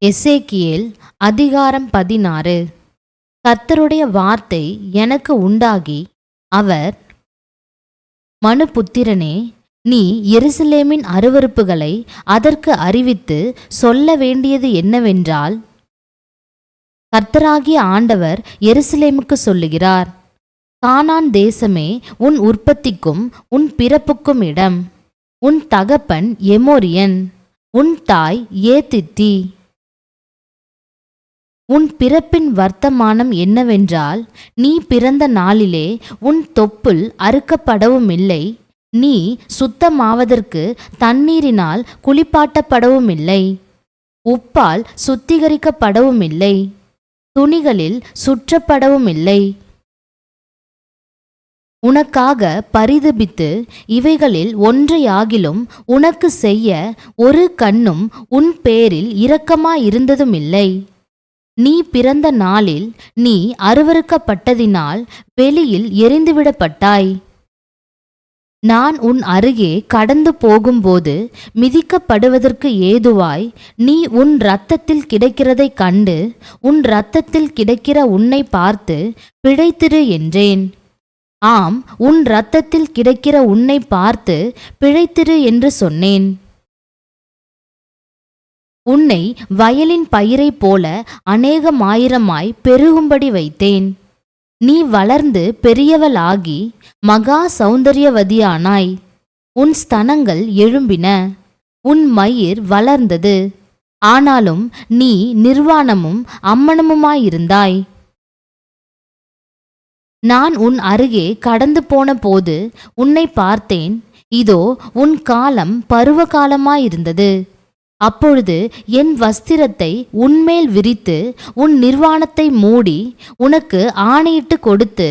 எசேக்கியேல் அதிகாரம் 16. கர்த்தருடைய வார்த்தை எனக்கு உண்டாகி, அவர், மனுபுத்திரனே, நீ எருசலேமின் அருவருப்புகளை அதற்கு அறிவித்து சொல்ல வேண்டியது என்னவென்றால், கர்த்தராகிய ஆண்டவர் எருசலேமுக்கு சொல்லுகிறார், கானான் தேசமே, உன் உற்பத்திக்கும் உன் பிறப்புக்கும் இடம். உன் தகப்பன் எமோரியன், உன் தாய் ஏத்தித்தி. உன் பிறப்பின் வர்த்தமானம் என்னவென்றால், நீ பிறந்த நாளிலே உன் தொப்புள் அறுக்கப்படவுமில்லை, நீ சுத்தமாவதற்கு தண்ணீரினால் குளிப்பாட்டப்படவுமில்லை, உப்பால் சுத்திகரிக்கப்படவுமில்லை, துணிகளில் சுற்றப்படவுமில்லை. உனக்காக பரிதபித்து இவைகளில் ஒன்றையாகிலும் உனக்கு செய்ய ஒரு கண்ணும் உன் பேரில் இரக்கமாயிருந்ததுமில்லை. நீ பிறந்த நாளில் நீ அருவருக்கப்பட்டதினால் வெளியில் எறிந்துவிடப்பட்டாய். நான் உன் அருகே கடந்து போகும்போது மிதிக்கப்படுவதற்கு ஏதுவாய் நீ உன் இரத்தத்தில் கிடக்கிறதைக் கண்டு, உன் இரத்தத்தில் கிடக்கிற உன்னை பார்த்து பிழைத்திரு என்றேன். ஆம், உன் இரத்தத்தில் கிடக்கிற உன்னை பார்த்து பிழைத்திரு என்று சொன்னேன். உன்னை வயலின் பயிரைப் போல அநேகமாயிரமாய் பெருகும்படி வைத்தேன். நீ வளர்ந்து பெரியவளாகி மகா சௌந்தரியவதியானாய். உன் ஸ்தனங்கள் எழும்பின, உன் மயிர் வளர்ந்தது. ஆனாலும் நீ நிர்வாணமும் அம்மணமுமாயிருந்தாய். நான் உன் அருகே கடந்து போன போது உன்னை பார்த்தேன். இதோ, உன் காலம் பருவ காலமாயிருந்தது. அப்பொழுது என் வஸ்திரத்தை உன்மேல் விரித்து உன் நிர்வாணத்தை மூடி உனக்கு ஆணையிட்டு கொடுத்து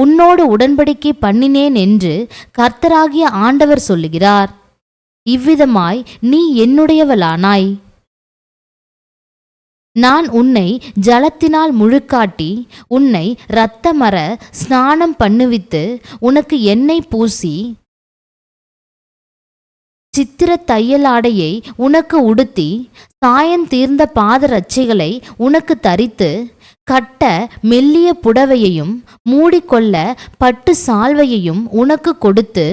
உன்னோடு உடன்படிக்கை பண்ணினேன் என்று கர்த்தராகிய ஆண்டவர் சொல்லுகிறார். இவ்விதமாய் நீ என்னுடையவளானாய். நான் உன்னை ஜலத்தினால் முழுக்காட்டி உன்னை இரத்தமர ஸ்நானம் பண்ணுவித்து உனக்கு எண்ணெய் பூசி சித்திர தையலாடையை உனக்கு உடுத்தி சாயந்தீர்ந்த பாதரட்சைகளை உனக்கு தரித்து கட்ட மெல்லிய புடவையையும் மூடிக்கொள்ள பட்டு சால்வையையும் உனக்கு கொடுத்து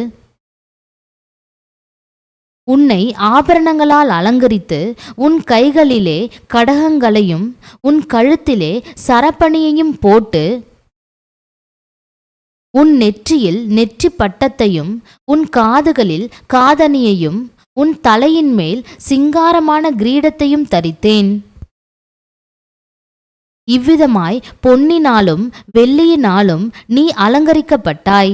உன்னை ஆபரணங்களால் அலங்கரித்து உன் கைகளிலே கடகங்களையும் உன் கழுத்திலே சரப்பணியையும் போட்டு உன் நெற்றியில் நெற்றி பட்டத்தையும் உன் காதுகளில் காதணியையும் உன் தலையின் மேல் சிங்காரமான கிரீடத்தையும் தரித்தேன். இவ்விதமாய் பொன்னினாலும் வெள்ளியினாலும் நீ அலங்கரிக்கப்பட்டாய்.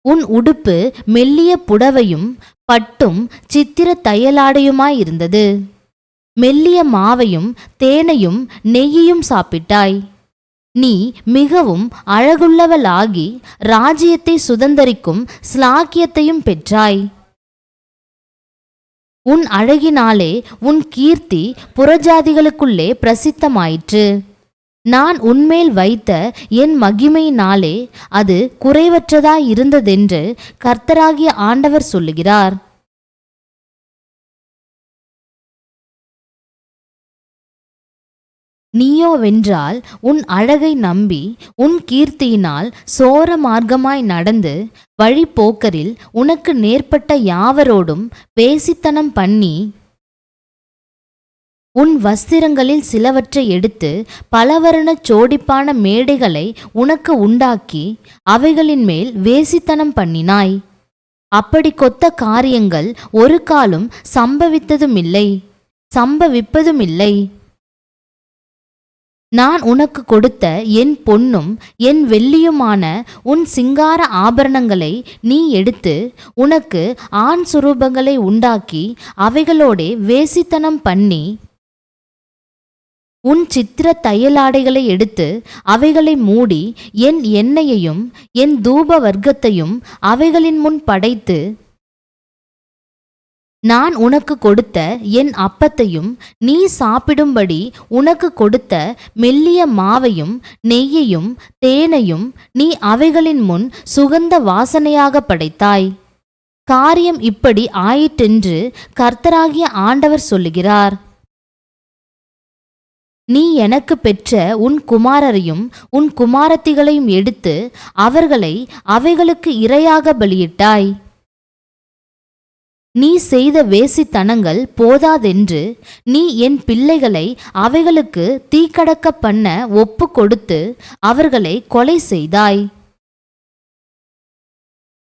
உன் உடுப்பு மெல்லிய புடவையும் பட்டும் சித்திர தையலாடையுமாயிருந்தது. மெல்லிய மாவையும் தேனையும் நெய்யையும் சாப்பிட்டாய். நீ மிகவும் அழகுள்ளவளாகி ராஜ்யத்தை சுதந்தரிக்கும் ஸ்லாக்கியத்தையும் பெற்றாய். உன் அழகினாலே உன் கீர்த்தி புறஜாதிகளுக்குள்ளே பிரசித்தமாயிற்று. நான் உன்மேல் வைத்த என் மகிமையினாலே அது குறைவற்றதாயிருந்ததென்று கர்த்தராகிய ஆண்டவர் சொல்லுகிறார். நீயோவென்றால் உன் அழகை நம்பி உன் கீர்த்தியினால் சோர மார்க்கமாய் நடந்து வழிப்போக்கரில் உனக்கு நேர்பட்ட யாவரோடும் வேசித்தனம் பண்ணி உன் வஸ்திரங்களில் சிலவற்றை எடுத்து பலவர்ணச் சோடிப்பான மேடைகளை உனக்கு உண்டாக்கி அவைகளின் மேல் வேசித்தனம் பண்ணினாய். அப்படி கொத்த காரியங்கள் ஒரு காலும் சம்பவித்ததுமில்லை, சம்பவிப்பதுமில்லை. நான் உனக்கு கொடுத்த என் பொன்னும் என் வெள்ளியுமான உன் சிங்கார ஆபரணங்களை நீ எடுத்து உனக்கு ஆண் சுரூபங்களை உண்டாக்கி அவைகளோடே வேசித்தனம் பண்ணி உன் சித்திர தையலாடைகளை எடுத்து அவைகளை மூடி என் எண்ணெயையும் என் தூப வர்க்கத்தையும் அவைகளின் முன் படைத்து நான் உனக்கு கொடுத்த என் அப்பத்தையும் நீ சாப்பிடும்படி உனக்கு கொடுத்த மெல்லிய மாவையும் நெய்யையும் தேனையும் நீ அவைகளின் முன் சுகந்த வாசனையாக படைத்தாய். காரியம் இப்படி ஆயிற்றென்று கர்த்தராகிய ஆண்டவர் சொல்லுகிறார். நீ எனக்கு பெற்ற உன் குமாரரையும் உன் குமாரத்திகளையும் எடுத்து அவர்களை அவைகளுக்கு இரையாக பலியிட்டாய். நீ செய்த வேசித்தனங்கள் போதாதென்று நீ என் பிள்ளைகளை அவைகளுக்கு தீக்கடக்க பண்ண ஒப்பு கொடுத்து அவர்களை கொலை செய்தாய்.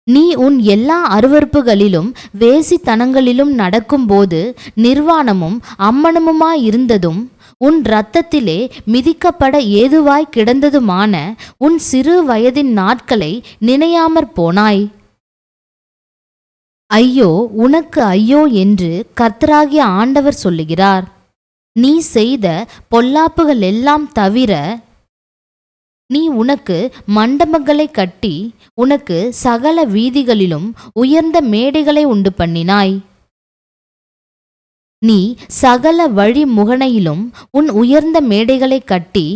நீ உன் எல்லா அருவருப்புகளிலும் வேசித்தனங்களிலும் நடக்கும்போது நிர்வாணமும் அம்மனமுமாயிருந்ததும் உன் இரத்தத்திலே மிதிக்கப்பட ஏதுவாய் கிடந்ததுமான உன் சிறு வயதின் நாட்களை நினையாமற் போனாய். ஐயோ, உனக்கு ஐயோ என்று கர்த்தராகிய ஆண்டவர் சொல்லுகிறார். நீ செய்த பொல்லாப்புகள் எல்லாம் தவிர நீ உனக்கு மண்டபங்களை கட்டி உனக்கு சகல வீதிகளிலும் உயர்ந்த மேடைகளை உண்டு பண்ணினாய். நீ சகல வழி முகனையிலும் உன் உயர்ந்த மேடைகளை கட்டி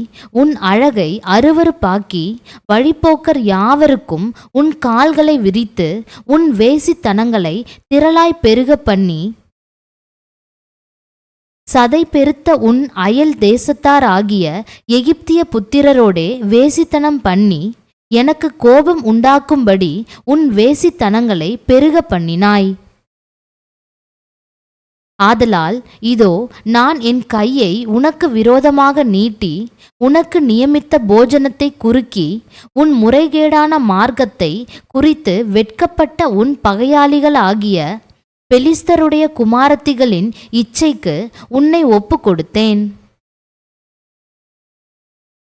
உன் அழகை அருவருப்பாக்கி வழிப்போக்கர் யாவருக்கும் உன் கால்களை விரித்து உன் வேசித்தனங்களை திரளாய் பெருக பண்ணி சதை பெருத்த உன் அயல் தேசத்தார் ஆகிய எகிப்திய புத்திரரோடே வேசித்தனம் பண்ணி எனக்கு கோபம் உண்டாக்கும்படி உன் வேசித்தனங்களை பெருக பண்ணினாய். ஆதலால் இதோ, நான் என் கையை உனக்கு விரோதமாக நீட்டி உனக்கு நியமித்த போஜனத்தை குறுக்கி உன் முறைகேடான மார்க்கத்தை குறித்து வெட்கப்பட்ட உன் பகையாளிகள் ஆகிய பெலிஸ்தருடைய குமாரத்திகளின் இச்சைக்கு உன்னை ஒப்பு கொடுத்தேன்.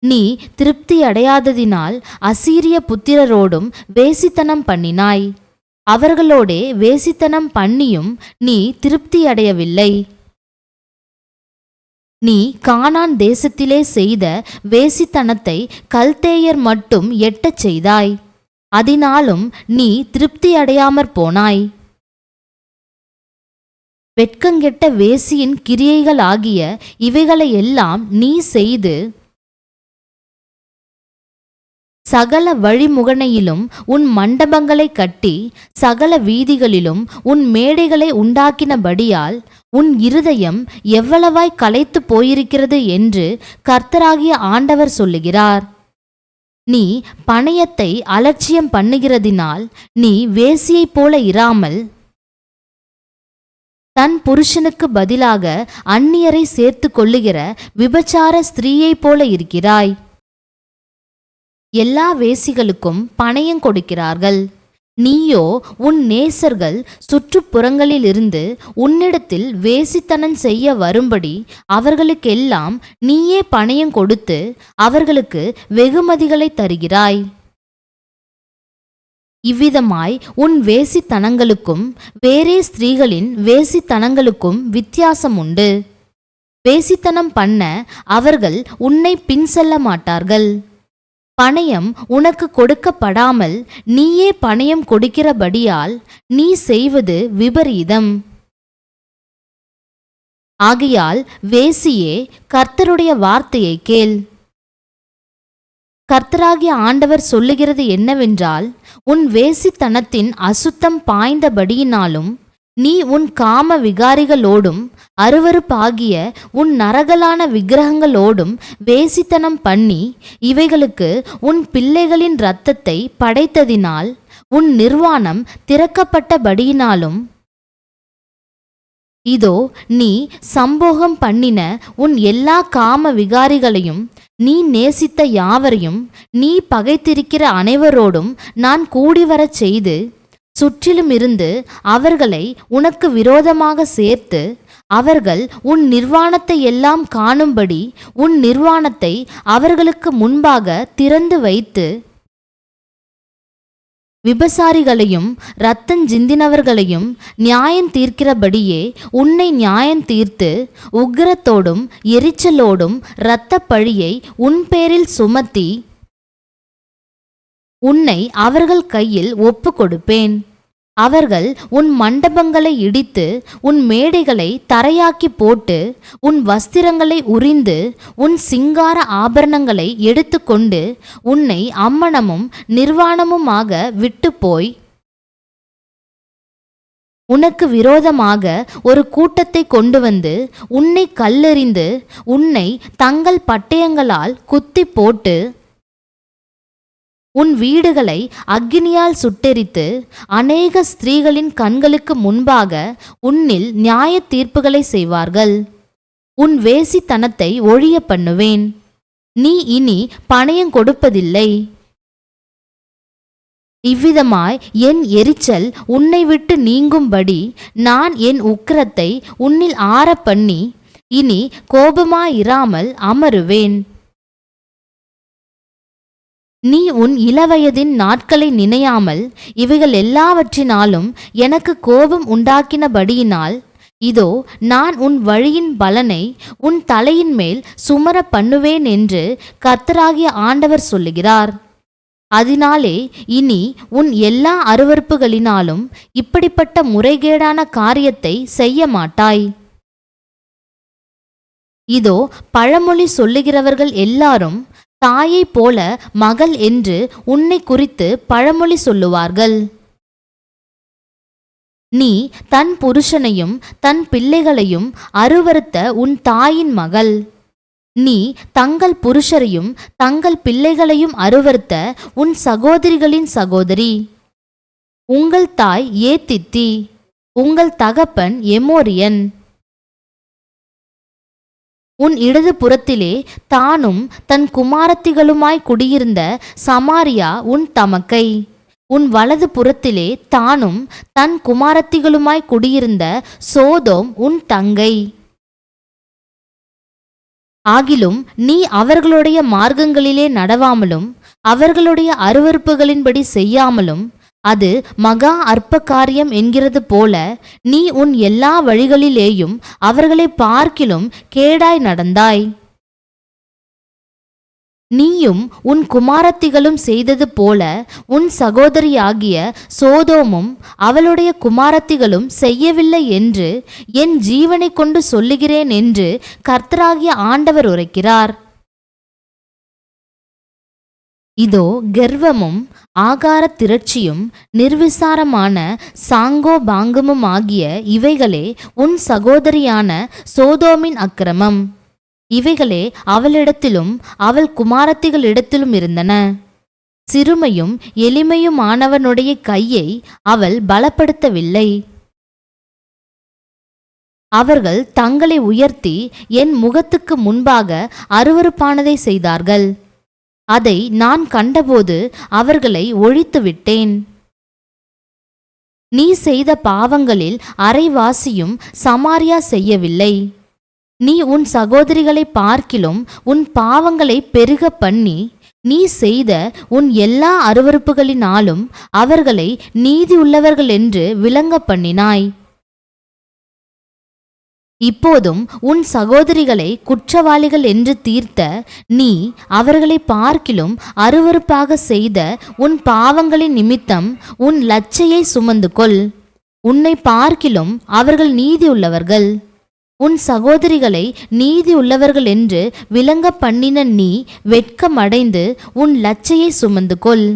நீ திருப்தியடையாததினால் அசீரிய புத்திரரோடும் வேசித்தனம் பண்ணினாய். அவர்களோடே வேசித்தனம் பண்ணியும் நீ திருப்தியடையவில்லை. நீ கானான் தேசத்திலே செய்த வேசித்தனத்தை கல்தேயர் மட்டும் எட்டச் செய்தாய். அதனாலும் நீ திருப்தியடையாமற் போனாய். வெட்கங்கெட்ட வேசியின் கிரியைகள் ஆகிய இவைகளையெல்லாம் நீ செய்து சகல வழிமுகனையிலும் உன் மண்டபங்களை கட்டி சகல வீதிகளிலும் உன் மேடைகளை உண்டாக்கினபடியால் உன் இருதயம் எவ்வளவாய் களைத்து போயிருக்கிறது என்று கர்த்தராகிய ஆண்டவர் சொல்லுகிறார். நீ பணயத்தை அலட்சியம் பண்ணுகிறதினால் நீ வேசியைப் போல இராமல் தன் புருஷனுக்கு பதிலாக அந்நியரை சேர்த்து கொள்ளுகிற விபச்சார ஸ்திரீயைப் போல இருக்கிறாய். எல்லா வேசிகளுக்கும் பணயம் கொடுக்கிறார்கள். நீயோ உன் நேசர்கள் சுற்றுப்புறங்களிலிருந்து உன்னிடத்தில் வேசித்தனம் செய்ய வரும்படி அவர்களுக்கெல்லாம் நீயே பணயம் கொடுத்து அவர்களுக்கு வெகுமதிகளை தருகிறாய். இவ்விதமாய் உன் வேசித்தனங்களுக்கும் வேறே ஸ்திரீகளின் வேசித்தனங்களுக்கும் வித்தியாசம் உண்டு. வேசித்தனம் பண்ண அவர்கள் உன்னை பின் செல்ல மாட்டார்கள். பணயம் உனக்கு கொடுக்கப்படாமல் நீயே பணயம் கொடுக்கிறபடியால் நீ செய்வது விபரீதம். ஆகையால் வேசியே, கர்த்தருடைய வார்த்தையை கேள். கர்த்தராகிய ஆண்டவர் சொல்லுகிறது என்னவென்றால், உன் வேசித்தனத்தின் அசுத்தம் பாய்ந்தபடியினாலும் நீ உன் காம விகாரிகளோடும் அருவருப்பாகிய உன் நரகலான விக்கிரகங்களோடும் வேசித்தனம் பண்ணி இவைகளுக்கு உன் பிள்ளைகளின் இரத்தத்தை படைத்ததினால் உன் நிர்வாணம் திறக்கப்பட்டபடியினாலும் இதோ, நீ சம்போகம் பண்ணின உன் எல்லா காம விகாரிகளையும் நீ நேசித்த யாவரையும் நீ பகைத்திருக்கிற அனைவரோடும் நான் கூடிவரச் செய்து சுற்றிலுமிருந்து அவர்களை உனக்கு விரோதமாக சேர்த்து அவர்கள் உன் நிர்வாணத்தை எல்லாம் காணும்படி உன் நிர்வாணத்தை அவர்களுக்கு முன்பாக திறந்து வைத்து விபசாரிகளையும் இரத்தஞ்சிந்தினவர்களையும் நியாயம் தீர்க்கிறபடியே உன்னை நியாயம் தீர்த்து உக்கிரத்தோடும் எரிச்சலோடும் இரத்தப் பழியை உன் பேரில் சுமத்தி உன்னை அவர்கள் கையில் ஒப்பு கொடுப்பேன். அவர்கள் உன் மண்டபங்களை இடித்து உன் மேடைகளை தரையாக்கி போட்டு உன் வஸ்திரங்களை உரிந்து உன் சிங்கார ஆபரணங்களை எடுத்துக்கொண்டு உன்னை அம்மனமும் நிர்வாணமுமாக விட்டு போய் உனக்கு விரோதமாக ஒரு கூட்டத்தை கொண்டு வந்து உன்னை கல்லெறிந்து உன்னை தங்கள் பட்டயங்களால் குத்தி போட்டு உன் வீடுகளை அக்கினியால் சுட்டெரித்து அநேக ஸ்திரீகளின் கண்களுக்கு முன்பாக உன்னில் நியாய தீர்ப்புகளை செய்வார்கள். உன் வேசித்தனத்தை ஒழிய பண்ணுவேன். நீ இனி பணயம் கொடுப்பதில்லை. இவ்விதமாய் என் எரிச்சல் உன்னை விட்டு நீங்கும்படி நான் என் உக்கிரத்தை உன்னில் ஆற பண்ணி இனி கோபமாயிராமல் அமருவேன். நீ உன் இளவயதின் நாட்களை நினையாமல் இவைகள் எல்லாவற்றினாலும் எனக்கு கோபம் உண்டாக்கினபடியினால் இதோ நான் உன் வழியின் பலனை உன் தலையின் மேல் சுமர பண்ணுவேன் என்று கர்த்தராகிய ஆண்டவர் சொல்லுகிறார். அதனாலே இனி உன் எல்லா அருவருப்புகளினாலும் இப்படிப்பட்ட முறைகேடான காரியத்தை செய்ய மாட்டாய். இதோ பழமொழி சொல்லுகிறவர்கள் எல்லாரும் தாயை போல மகள் என்று உன்னை குறித்து பழமொழி சொல்லுவார்கள். நீ தன் புருஷனையும் தன் பிள்ளைகளையும் அருவருத்த உன் தாயின் மகள். நீ தங்கள் புருஷரையும் தங்கள் பிள்ளைகளையும் அருவருத்த உன் சகோதரிகளின் சகோதரி. உங்கள் தாய் ஏத்தித்தி, உங்கள் தகப்பன் எமோரியன். உன் இடது புறத்திலே தானும் தன் குமாரத்திகளுமாய் குடியிருந்த சமாரியா உன் தமக்கை. உன் வலது புறத்திலே தானும் தன் குமாரத்திகளுமாய் குடியிருந்த சோதோம் உன் தங்கை. ஆகிலும் நீ அவர்களுடைய மார்க்கங்களிலே நடவாமலும் அவர்களுடைய அருவருப்புகளின்படி செய்யாமலும் அது மகா அற்ப காரியம் என்கிறது போல நீ உன் எல்லா வழிகளிலேயும் அவர்களை பார்க்கிலும் கேடாய் நடந்தாய். நீயும் உன் குமாரத்திகளும் செய்தது போல உன் சகோதரியாகிய சோதோமும் அவளுடைய குமாரத்திகளும் செய்யவில்லை என்று என் ஜீவனை கொண்டு சொல்லுகிறேன் என்று கர்த்தராகிய ஆண்டவர் உரைக்கிறார். இதோ கர்வமும் ஆகார திரட்சியும் நிர்விசாரமான சாங்கோ பாங்கமும் ஆகிய இவைகளே உன் சகோதரியான சோதோமின் அக்கிரமம். இவைகளே அவளிடத்திலும் அவள் குமாரத்திகளிடத்திலும் இருந்தன. சிறுமையும் எளிமையுமானவனுடைய கையை அவள் பலப்படுத்தவில்லை. அவர்கள் தங்களை உயர்த்தி என் முகத்துக்கு முன்பாக அருவருப்பானதை செய்தார்கள். அதை நான் கண்டபோது அவர்களை ஒழித்துவிட்டேன். நீ செய்த பாவங்களில் அரைவாசியும் சமாரியா செய்யவில்லை. நீ உன் சகோதரிகளை பார்க்கிலும் உன் பாவங்களை பெருக பண்ணி நீ செய்த உன் எல்லா அருவருப்புகளினாலும் அவர்களை நீதியுள்ளவர்கள் என்று விளங்க பண்ணினாய். இப்போதும் உன் சகோதரிகளை குற்றவாளிகள் என்று தீர்த்த நீ அவர்களை பார்க்கிலும் அருவருப்பாக செய்த உன் பாவங்களின் நிமித்தம் உன் லச்சையை சுமந்து கொள். உன்னை பார்க்கிலும் அவர்கள் நீதியுள்ளவர்கள். உன் சகோதரிகளை நீதியுள்ளவர்கள் என்று விளங்க பண்ணின நீ வெட்கமடைந்து உன் லச்சையை சுமந்து கொள்.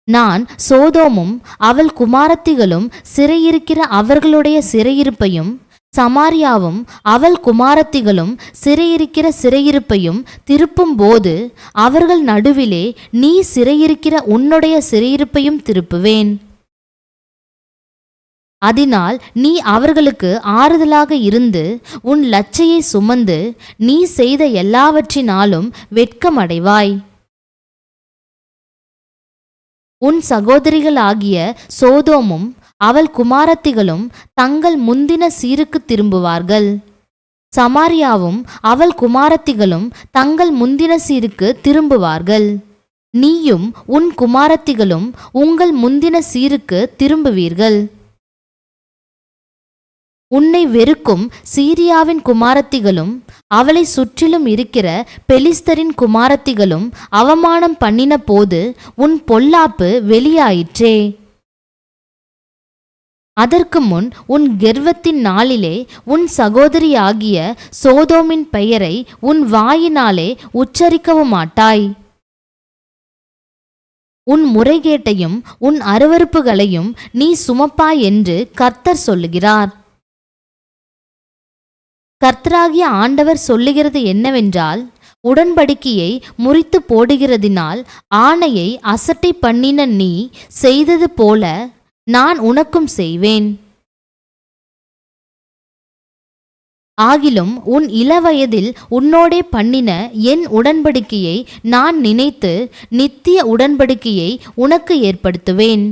நான் சோதோமும் அவள் குமாரத்திகளும் சிறையிருக்கிற அவர்களுடைய சிறையிருப்பையும் சமாரியாவும் அவள் குமாரத்திகளும் சிறையிருக்கிற சிறையிருப்பையும் திருப்பும் போது அவர்கள் நடுவிலே நீ சிறையிருக்கிற உன்னுடைய சிறையிருப்பையும் திருப்புவேன். அதனால் நீ அவர்களுக்கு ஆறுதலாக இருந்து உன் லச்சையை சுமந்து நீ செய்த எல்லாவற்றினாலும் வெட்கமடைவாய். உன் சகோதரிகளாகிய சோதோமும் அவள் குமாரத்திகளும் தங்கள் முந்தின சீருக்கு திரும்புவார்கள். சமாரியாவும் அவள் குமாரத்திகளும் தங்கள் முந்தின சீருக்கு திரும்புவார்கள். நீயும் உன் குமாரத்திகளும் உங்கள் முந்தின சீருக்கு திரும்புவீர்கள். உன்னை வெறுக்கும் சீரியாவின் குமாரத்திகளும் அவளை சுற்றிலும் இருக்கிற பெலிஸ்தரின் குமாரத்திகளும் அவமானம் பண்ணின போது உன் பொல்லாப்பு வெளியாயிற்றே. அதற்கு முன் உன் கர்வத்தின் நாளிலே உன் சகோதரியாகிய சோதோமின் பெயரை உன் வாயினாலே உச்சரிக்கவும் மாட்டாய். உன் முறைகேட்டையும் உன் அருவருப்புகளையும் நீ சுமப்பாய் என்று கர்த்தர் சொல்லுகிறார். கர்த்தராகிய ஆண்டவர் சொல்லுகிறது என்னவென்றால், உடன்படிக்கையை முறித்து போடுகிறதினால் ஆணையை அசட்டை பண்ணின நீ செய்தது போல நான் உனக்கும் செய்வேன். ஆகிலும் உன் இளவயதில் உன்னோடே பண்ணின என் உடன்படிக்கையை நான் நினைத்து நித்திய உடன்படிக்கையை உனக்கு ஏற்படுத்துவேன்.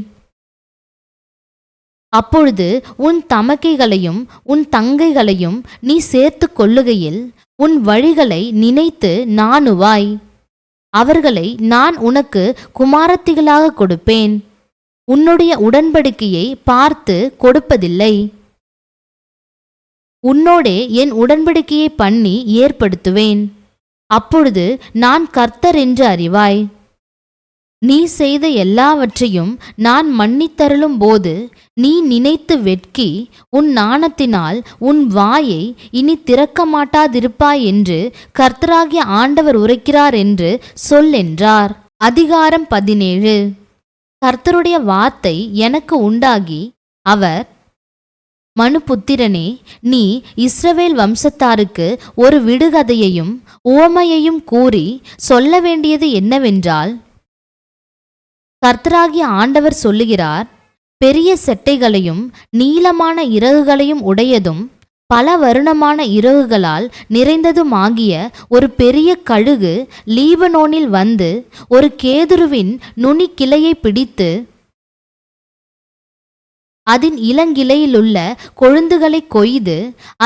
அப்பொழுது உன் தமக்கைகளையும் உன் தங்கைகளையும் நீ சேர்த்து கொள்ளுகையில் உன் வழிகளை நினைத்து நாணுவாய். அவர்களை நான் உனக்கு குமாரத்திகளாக கொடுப்பேன். உன்னுடைய உடன்படிக்கையை பார்த்து கொடுப்பதில்லை. உன்னோடே என் உடன்படிக்கையை பண்ணி ஏற்படுத்துவேன். அப்பொழுது நான் கர்த்தர் என்று அறிவாய். நீ செய்த எல்லாவற்றையும் நான் மன்னித்தருளும் போது நீ நினைத்து வெட்கி உன் நாணத்தினால் உன் வாயை இனி திறக்க மாட்டாதிருப்பாய் என்று கர்த்தராகிய ஆண்டவர் உரைக்கிறார் என்று சொல் என்றார். அதிகாரம் 17. கர்த்தருடைய வார்த்தை எனக்கு உண்டாகி, அவர், மனுபுத்திரனே, நீ இஸ்ரவேல் வம்சத்தாருக்கு ஒரு விடுகதையையும் உவமையையும் கூறி சொல்ல வேண்டியது என்னவென்றால், கர்த்தராகிய ஆண்டவர் சொல்லுகிறார், பெரிய செட்டைகளையும் நீளமான இறகுகளையும் உடையதும் பல வருணமான இறகுகளால் நிறைந்ததுமாகிய ஒரு பெரிய கழுகு லீபனோனில் வந்து ஒரு கேதுருவின் நுனி கிளையை பிடித்து அதன் இளங்கிளையிலுள்ள கொழுந்துகளை கொய்து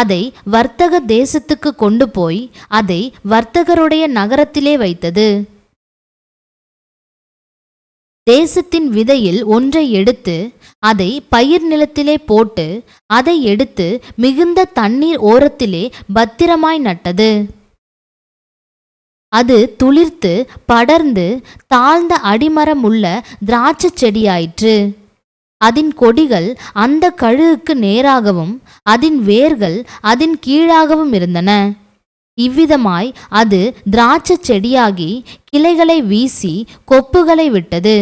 அதை வர்த்தக தேசத்துக்கு கொண்டு போய் அதை வர்த்தகருடைய நகரத்திலே வைத்தது. தேசத்தின் விதையில் ஒன்றை எடுத்து அதை பயிர் நிலத்திலே போட்டு அதை எடுத்து மிகுந்த தண்ணீர் ஓரத்திலே பத்திரமாய் நட்டது. அது துளிர்த்து படர்ந்து தாழ்ந்த அடிமரமுள்ள திராட்சை செடியாயிற்று. அதன் கொடிகள் அந்த கழுகுக்கு நேராகவும் அதன் வேர்கள் அதன் கீழாகவும் இருந்தன. இவ்விதமாய் அது திராட்சை செடியாகி கிளைகளை வீசி கொப்புகளை விட்டது.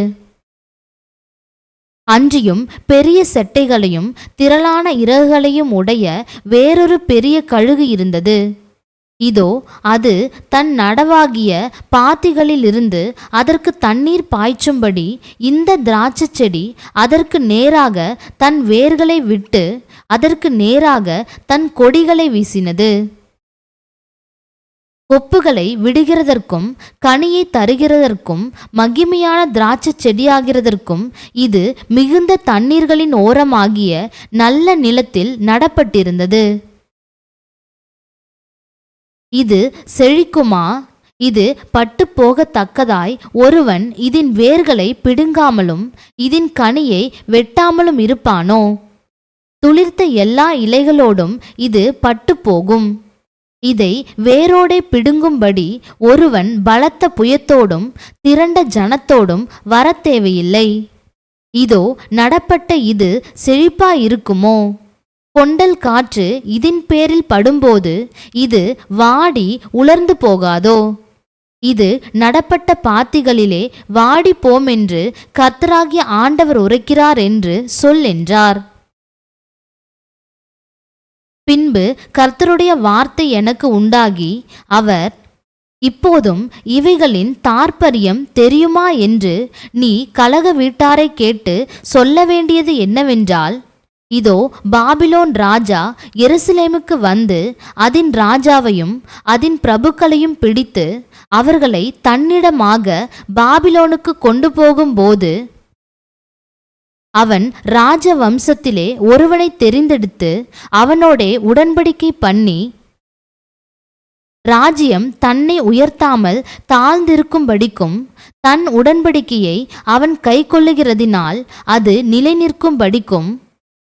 அன்றியும் பெரிய செட்டைகளையும் திரளான இறகுகளையும் உடைய வேறொரு பெரிய கழுகு இருந்தது. இதோ அது தன் நடவாகிய பாத்திகளிலிருந்து அதற்கு தண்ணீர் பாய்ச்சும்படி இந்த திராட்சை செடி அதற்கு நேராக தன் வேர்களை விட்டு அதற்கு நேராக தன் கொடிகளை வீசினது. கொப்புகளை விடுகிறதற்கும் கனியை தருகிறதற்கும் மகிமையான திராட்சை செடியாகிறதற்கும் இது மிகுந்த தண்ணீர்களின் ஓரமாகிய நல்ல நிலத்தில் நடப்பட்டிருந்தது. இது செழிக்குமா? இது பட்டு போகத்தக்கதாய் ஒருவன் இதன் வேர்களை பிடுங்காமலும் இதன் கனியை வெட்டாமலும் இருப்பானோ? துளிர்த்த எல்லா இலைகளோடும் இது பட்டு போகும். இதை வேரோடே பிடுங்கும்படி ஒருவன் பலத்த புயத்தோடும் திரண்ட ஜனத்தோடும் வரத்தேவையில்லை. இதோ நடப்பட்ட இது செழிப்பாயிருக்குமோ? கொண்டல் காற்று இதன் பேரில் படும்போது இது வாடி உலர்ந்து போகாதோ? இது நடப்பட்ட பாத்திகளிலே வாடி போமென்று கர்த்தராகிய ஆண்டவர் உரைக்கிறார் என்று சொல் என்றார். பின்பு கர்த்தருடைய வார்த்தை எனக்கு உண்டாகி, அவர், இப்போதும் இவைகளின் தாற்பயம் தெரியுமா என்று நீ கலக வீட்டாரை கேட்டு சொல்ல வேண்டியது என்னவென்றால், இதோ பாபிலோன் ராஜா எருசலேமுக்கு வந்து அதன் ராஜாவையும் அதன் பிரபுக்களையும் பிடித்து அவர்களை தன்னிடமாக பாபிலோனுக்கு கொண்டு போகும்போது அவன் ராஜ வம்சத்திலே ஒருவனை தெரிந்தெடுத்து அவனோடே உடன்படிக்கை பண்ணி ராஜ்யம் தன்னை உயர்த்தாமல் தாழ்ந்திருக்கும்படிக்கும் தன் உடன்படிக்கையை அவன் கை கொள்ளுகிறதினால் அது நிலை நிற்கும்படிக்கும்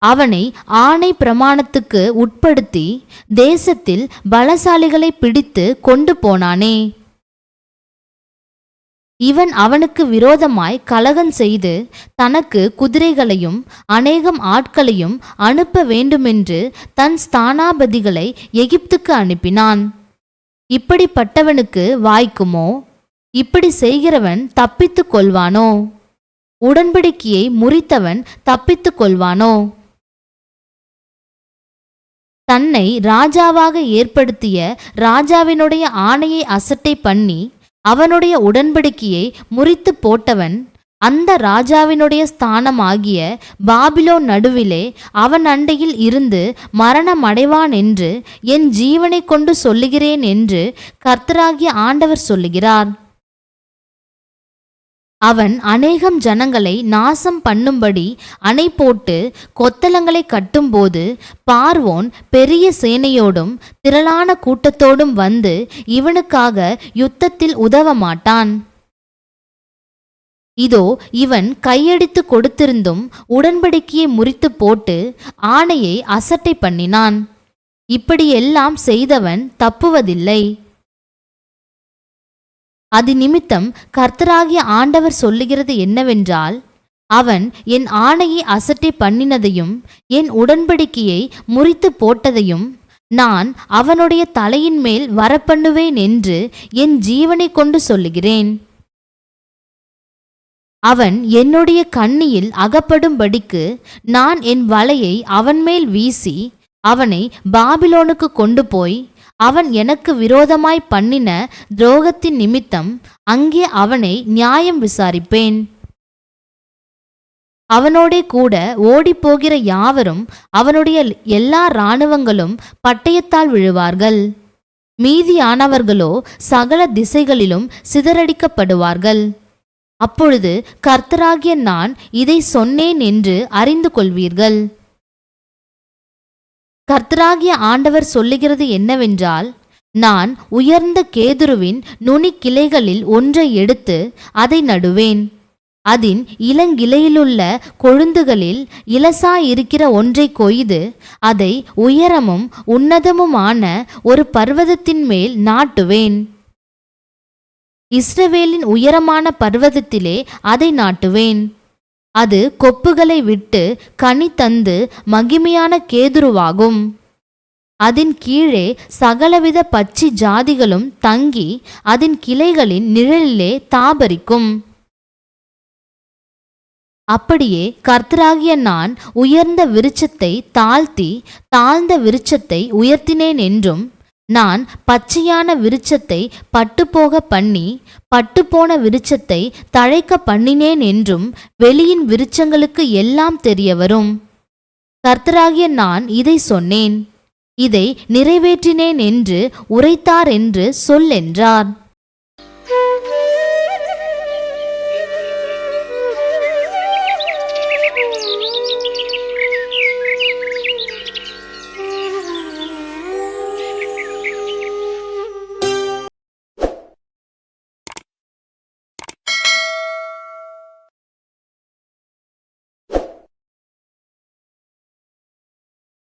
அவனை ஆணை பிரமாணத்துக்கு உட்படுத்தி தேசத்தில் பலசாலிகளை பிடித்து கொண்டு போனானே. இவன் அவனுக்கு விரோதமாய் கலகம் செய்து தனக்கு குதிரைகளையும் அநேகம் ஆட்களையும் அனுப்ப வேண்டுமென்று தன் ஸ்தானாபதிகளை எகிப்துக்கு அனுப்பினான். இப்படிப்பட்டவனுக்கு வாய்க்குமோ? இப்படி செய்கிறவன் தப்பித்து கொள்வானோ? உடன்படிக்கையை முறித்தவன் தப்பித்துக் கொள்வானோ? தன்னை ராஜாவாக ஏற்படுத்திய ராஜாவினுடைய ஆணையை அசட்டை பண்ணி அவனுடைய உடன்படிக்கையை முறித்து போட்டவன் அந்த ராஜாவினுடைய ஸ்தானமாகிய பாபிலோன் நடுவிலே அவன் அண்டையில் இருந்து மரணம் அடைவான் என்று என் ஜீவனை கொண்டு சொல்லுகிறேன் என்று கர்த்தராகிய ஆண்டவர் சொல்லுகிறார். அவன் அநேகம் ஜனங்களை நாசம் பண்ணும்படி அணை போட்டு கொத்தளங்களை கட்டும்போது பார்வோன் பெரிய சேனையோடும் திரளான கூட்டத்தோடும் வந்து இவனுக்காக யுத்தத்தில் உதவ மாட்டான். இதோ இவன் கையடித்து கொடுத்திருந்தும் உடன்படிக்கையை முறித்து போட்டு ஆணையை அசட்டை பண்ணினான். இப்படியெல்லாம் செய்தவன் தப்புவதில்லை. அது நிமித்தம் கர்த்தராகிய ஆண்டவர் சொல்லுகிறது என்னவென்றால், அவன் என் ஆணையை அசட்டை பண்ணினதையும் என் உடன்படிக்கையை முறித்து போட்டதையும் நான் அவனுடைய தலையின் மேல் வரப்பண்ணுவேன் என்று என் ஜீவனை கொண்டு சொல்லுகிறேன். அவன் என்னுடைய கண்ணியில் அகப்படும்படிக்கு நான் என் வலையை அவன் மேல் வீசி அவனை பாபிலோனுக்கு கொண்டு போய் அவன் எனக்கு விரோதமாய் பண்ணின துரோகத்தின் நிமித்தம் அங்கே அவனை நியாயம் விசாரிப்பேன். அவனோடே கூட ஓடிப்போகிற யாவரும் அவனுடைய எல்லா இராணுவங்களும் பட்டயத்தால் விழுவார்கள். மீதியானவர்களோ சகல திசைகளிலும் சிதறடிக்கப்படுவார்கள். அப்பொழுது கர்த்தராகிய நான் இதை சொன்னேன் என்று அறிந்து கொள்வீர்கள். கர்த்தராகிய ஆண்டவர் சொல்லுகிறது என்னவென்றால், நான் உயர்ந்த கேதுருவின் நுனி கிளைகளில் ஒன்றை எடுத்து அதை நடுவேன். அதன் இளங்கிளையிலுள்ள கொழுந்துகளில் இலசாயிருக்கிற ஒன்றை கொய்து அதை உயரமும் உன்னதமுமான ஒரு பர்வதத்தின் மேல் நாட்டுவேன். இஸ்ரவேலின் உயரமான பர்வதத்திலே அதை நாட்டுவேன். அது கொப்புகளை விட்டு கனி தந்து மகிமையான கேதுருவாகும். அதன் கீழே சகலவித பட்சி ஜாதிகளும் தங்கி அதன் கிளைகளின் நிழலிலே தாபரிக்கும். அப்படியே கர்த்தராகிய நான் உயர்ந்த விருட்சத்தை தாழ்த்தி தாழ்ந்த விருட்சத்தை உயர்த்தினேன் என்றும், நான் பச்சையான விருட்சத்தை பட்டுப்போக பண்ணி பட்டுப்போன விருட்சத்தை தழைக்க பண்ணினேன் என்றும் வெளியின் விருட்சங்களுக்கு எல்லாம் தெரிய வரும். கர்த்தராகிய நான் இதை சொன்னேன், இதை நிறைவேற்றினேன் என்று உரைத்தார் என்று சொல் என்றார்.